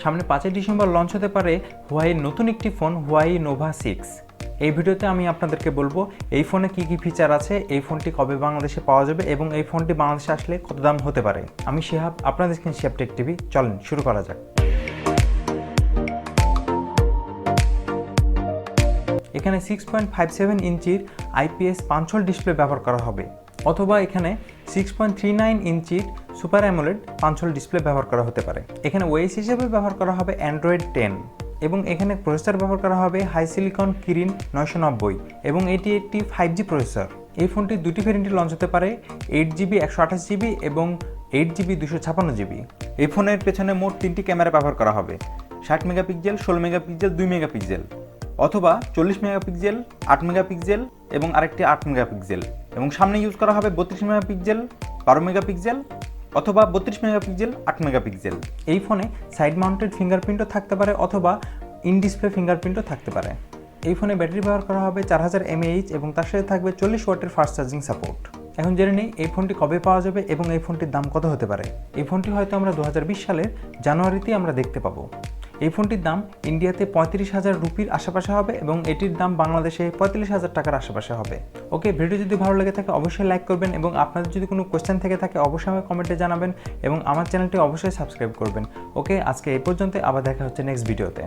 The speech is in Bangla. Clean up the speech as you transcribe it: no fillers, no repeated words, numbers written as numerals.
সামনে 5 ডিসেম্বর লঞ্চ হতে পারে হুয়াওয়ের নতুন একটি ফোন হুয়াওয়ে নোভা 6। এই ভিডিওতে আমি আপনাদেরকে বলবো এই ফোনে কি কি ফিচার আছে, এই ফোনটি কবে বাংলাদেশে পাওয়া যাবে এবং এই ফোনটি বাংলাদেশে আসলে কত দাম হতে পারে। আমি শিহাব, আপনাদের দেখছেন শিহাব টেক টিভি। চলেন শুরু করা যাক। এখানে 6.57 ইঞ্চির IPS পাঞ্চল ডিসপ্লে ব্যবহার করা হবে, অথবা এখানে 6.39 ইঞ্চির সুপার অ্যামোলেড পাঞ্চল ডিসপ্লে ব্যবহার করা হতে পারে। এখানে ওএস হিসেবে ব্যবহার করা হবে অ্যান্ড্রয়েড 10 এবং এখানে প্রসেসর ব্যবহার করা হবে হাই সিলিকন কিরিন 990 এবং এটি একটি 5G প্রসেসর। এই ফোনটি দুটি ভেরিয়েন্টে লঞ্চ হতে পারে, 8GB 128GB এবং 8GB 256GB। এই ফোনের পেছনে মোট 3টি ক্যামেরা ব্যবহার করা হবে, 60 মেগাপিক্সেল, 16 মেগাপিক্সেল, 2 মেগাপিক্সেল, অথবা 40 মেগাপিক্সেল, 8 মেগাপিক্সেল এবং আরেকটি 8 মেগাপিক্সেল, এবং সামনে ইউজ করা হবে 32 মেগাপিক্সেল, 12 মেগাপিক্সেল অথবা 32 মেগাপিক্সেল, 8 মেগাপিক্সেল। এই ফোনে সাইড মাউন্টেড ফিঙ্গারপ্রিন্টও থাকতে পারে অথবা ইন ডিসপ্লে ফিঙ্গারপ্রিন্টও থাকতে পারে। এই ফোনে ব্যাটারি ব্যবহার করা হবে 4000 mAh এবং তার সাথে থাকবে 40 ওয়াটের ফাস্ট চার্জিং সাপোর্ট। এখন জেনে নেই এই ফোনটি কবে পাওয়া যাবে এবং এই ফোনটির দাম কত হতে পারে। এই ফোনটি হয়তো আমরা 2020 সালের জানুয়ারিতেই আমরা দেখতে পাবো। এই ফোনটির দাম ইন্ডিয়াতে 35,000 রুপির আশেপাশে হবে এবং এটির দাম বাংলাদেশে 45,000 টাকার আশেপাশে হবে। ওকে, ভিডিও যদি ভালো লেগে থাকে অবশ্যই লাইক করবেন এবং আপনাদের যদি কোনো কোয়েশ্চেন থেকে থাকে অবশ্যই আমাকে কমেন্টে জানাবেন এবং আমার চ্যানেলটি অবশ্যই সাবস্ক্রাইব করবেন। ওকে, আজকে এই পর্যন্ত, আবার দেখা হচ্ছে নেক্সট ভিডিওতে।